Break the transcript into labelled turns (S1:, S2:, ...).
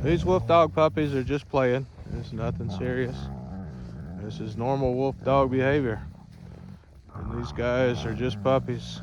S1: These wolf dog puppies are just playing. It's nothing serious. This is normal wolf dog behavior. And these guys are just puppies.